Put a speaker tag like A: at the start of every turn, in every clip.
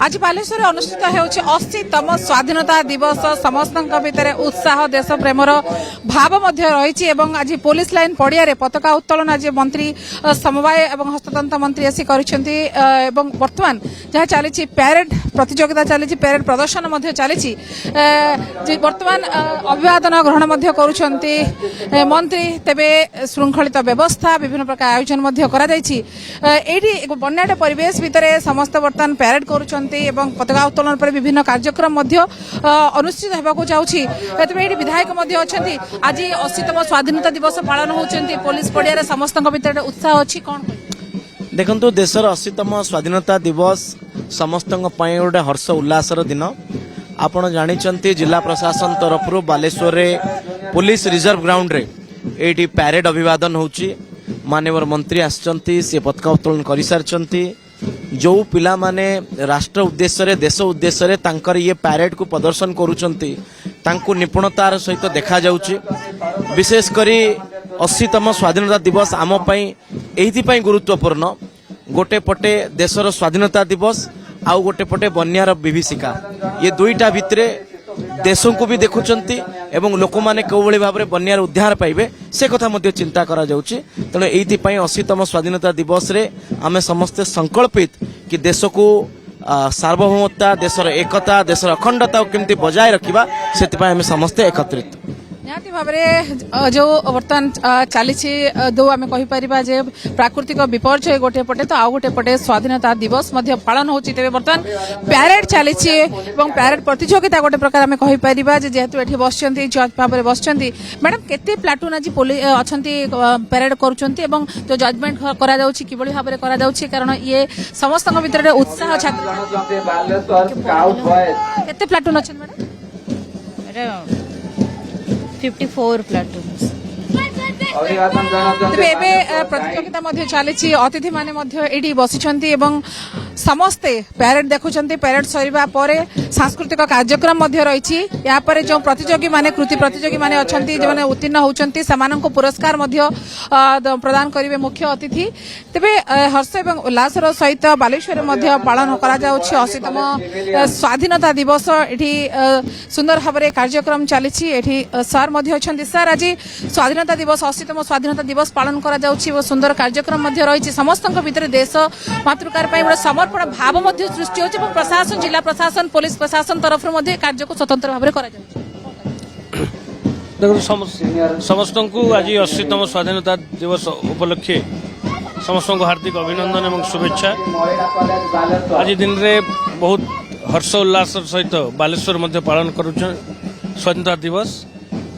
A: आज बालेश्वर अनुष्ठित होउछि 80तम स्वाधीनता दिवस समस्त भितर उत्साह देश प्रेमर भाव मध्य रही एवं आज पुलिस लाइन पड़िया रे पताका उत्तोलन आज मंत्री समवाय एवं हस्ततंत्र मंत्री आसी करिसेंती एवं वर्तमान जहाँ चली पैरेड प्रतियोगिता चली पैरेड प्रदर्शन मध्य चली वर्तमान अभिवादन ग्रहण मध्य करुछंती मंत्री तेबे श्रृंखलित व्यवस्था विभिन्न प्रकार आयोजन मध्य करा जायछि एठी एक बन्याटे परिवेश भितर समस्त वर्तमान पैरेड करुछंती एवं पताका उत्तोलन पर विभिन्न कार्यक्रम मध्य अनुष्ठित हेबाकू जाउछि तेबे एठी विधायक मध्य अछंती आज 80तम स्वाधीनता दिवस पालन होउछंती पुलिस पड़िया रे समस्तक भितर उत्साह अछि कोन
B: देखंतु देशर 80तम स्वाधीनता दिवस समस्तक पई गोटे हर्ष उल्लासर दिन आपण जानिचंती जिला प्रशासन तरफ बालेश्वर रे पुलिस रिजर्व ग्राउंड रे एटी पैरेड अभिवादन होउची माननीय मंत्री आछंती से पताका उत्तोलन करि सारचंती जो पिला माने राष्ट्र उद्देश्य रे देश उद्देश्य रे तांकर ये पैरेड को प्रदर्शन करूचंती तांको निपुणतार सहित देखा जाउची विशेष करी 80तम स्वाधीनता दिवस आम पई एथि पई गुरुत्वपूर्ण गोटे पटे देशर स्वाधीनता दिवस आउ गोटे पटे बन्यार विभीषिका ये दुईटा भितरे देश को भी देखुचंती एवं लोक माने कोवଳି भाबरे बन्यार उद्धार पाइबे से कथा मध्ये चिंता करा जाउची तेणु एथि पई 80तम स्वाधीनता दिवस रे आमे समस्त संकल्पित कि देश को सार्वभौमता देशर एकता देशर अखंडता केमती बजाय रखिबा सेति पई आमे समस्त एकत्रित
A: निहाती भाव जो बर्तमान चली दो आम कहीपर जे प्राकृतिक विपर्यय गोटे पटे तो आउ गोटे पटे स्वाधीनता दिवस पालन होती तेज बर्तमान पैरेड चली पैरेड प्रतियोगिता गोटे प्रकार आम कहीपर जेहेतु ये बस जज भाव में बस मैडम केते प्लाटून आज अच्छा पैरेड करुँच जो जजमेंट किभली भाव में कारण ये समस्त भितर उत्साह केते प्लाटून अच्छा मैडम
C: 54 प्लाटून्स
A: तेबे प्रतियोगिता मध्य चली अतिथि माने मध्य एडी बसिचंती एवं समस्ते पैरेड देखुचंती पैरेड सरीबा परे सांस्कृतिक कार्यक्रम मध्य रही या परे जो प्रतियोगी माने कृति प्रतियोगी माने अछंती जे माने उत्तीर्ण होउचंती समाननको पुरस्कार मध्य प्रदान करिवे मुख्य अतिथि तेबे हर्ष एवं उल्लासर सहित बालेश्वर मध्य पालन करा जाउछि 80तम स्वाधीनता दिवस एठी सुंदर भाबरे कार्यक्रम चली एठी सर मध्य अछंती सर आज स्वाधीनता दिवस 80तम स्वाधीनता दिवस पालन करा जाउछि वो सुंदर कार्यक्रम मध्य रही समस्तक भितर देश मातृकार पई बड़ समर्पण भाव मध्य सृष्टि होछि प्रशासन जिला प्रशासन पुलिस प्रशासन तरफ कार्य को स्वतंत्र भाव
D: समस्त को आज 80तम स्वाधीनता दिवस उपलक्षे समस्त को हार्दिक अभिनंदन एवं शुभेच्छा आज दिन रे बहुत हर्ष उल्लास सहित बालेश्वर मध्य पालन करुछ स्वाधीनता दिवस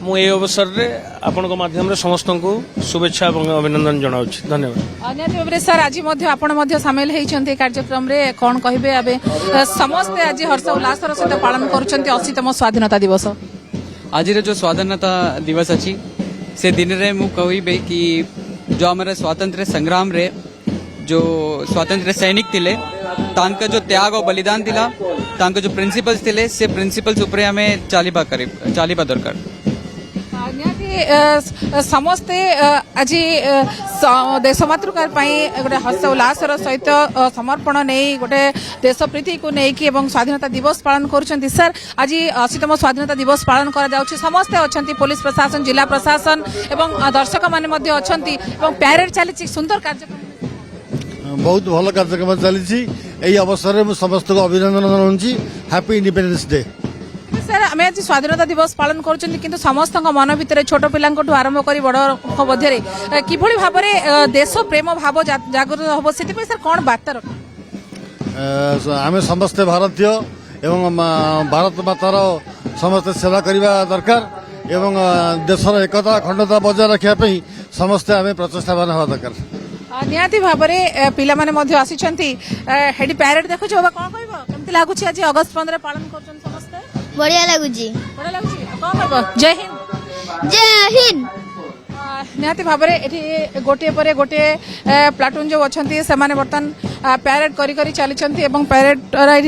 D: मु ए अवसर रे आपण माध्यम रे समस्त को शुभेच्छा और अभिनंदन जनाउछि धन्यवाद
A: अन्य सर आज आपण सामिल होती कार्यक्रम रे कौन कहे अबे समस्ते आज हर्ष उल्लास सहित पालन करुछंती 80तम स्वाधीनता दिवस
E: आज जो स्वाधीनता दिवस अच्छी से दिन रे मु कहबे कि जो हमारे स्वातंत्र्य संग्राम रे जो स्वातंत्र्य सैनिक थिले तांका जो त्याग और बलिदान थिला तांका जो प्रिंसिपल्स थिले से प्रिंसिपल्स ऊपर हमें चालिबा दरकार
A: समस्ते आज देश मातृकार गोटे हर्ष उल्लासर सहित समर्पण नहीं गोटे देश प्रीति को लेकिन स्वाधीनता दिवस पालन करुँच सर आज 80तम स्वाधीनता दिवस पालन करा समस्ते अच्छा पुलिस प्रशासन जिला प्रशासन एवं दर्शक माने अच्छा पैरेड चली सुंदर कार्यक्रम
F: बहुत भल कार्यक्रम चली अवसर में समस्त को अभिनंदन जनाऊँगी हैप्पी इंडिपेंडेंस डे
A: सर आम आज स्वाधीनता दिवस पालन कर समस्त मन भितर छोट पिलांठू आरंभ कर बड़ मध्य किभली भाव में देश प्रेम भाव जागृत हम से सर कौन वार्ता रख
F: आम समस्ते भारतीय एवं भारत मातार समस्त सेवा करने दरकार एवं देशर एकता अखंडता बजाय रखापी समस्ते आम प्रचेषावान हवा दरकार
A: निहाती भाव में पिला माने आसिछंती हेडी पैरेड देखु कौन कहबो केमती लागुछि आज अगस्त 15 पालन करछन समस्ते
C: बढ़िया लगुची
A: कौन कहबो जय हिंद
C: जय हिंद
A: निहाती भाव में गोटे पर गोटे प्लाटून जो अच्छा से बर्तमान पैरेड करी चली पैरेड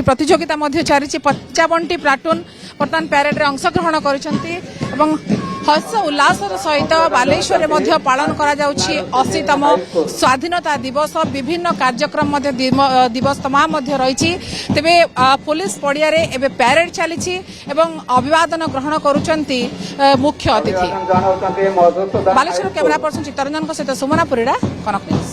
A: प्रतियोगिता चली 55टी प्लाटून बर्तमान पैरेड रे अंशग्रहण कर हर्ष उल्लासर सहित बालेश्वर में पालन करा जाउछि 80तम स्वाधीनता दिवस विभिन्न कार्यक्रम मध्य दिवस तमाम रही तेबे पुलिस पड़िया रे एबे पैरेड चली एवं अभिवादन ग्रहण करुचंती मुख्य अतिथि। बालेश्वर कैमरा पर्सन चित्तरंजन सहित सुमना परिड़ा कनक न्यूज।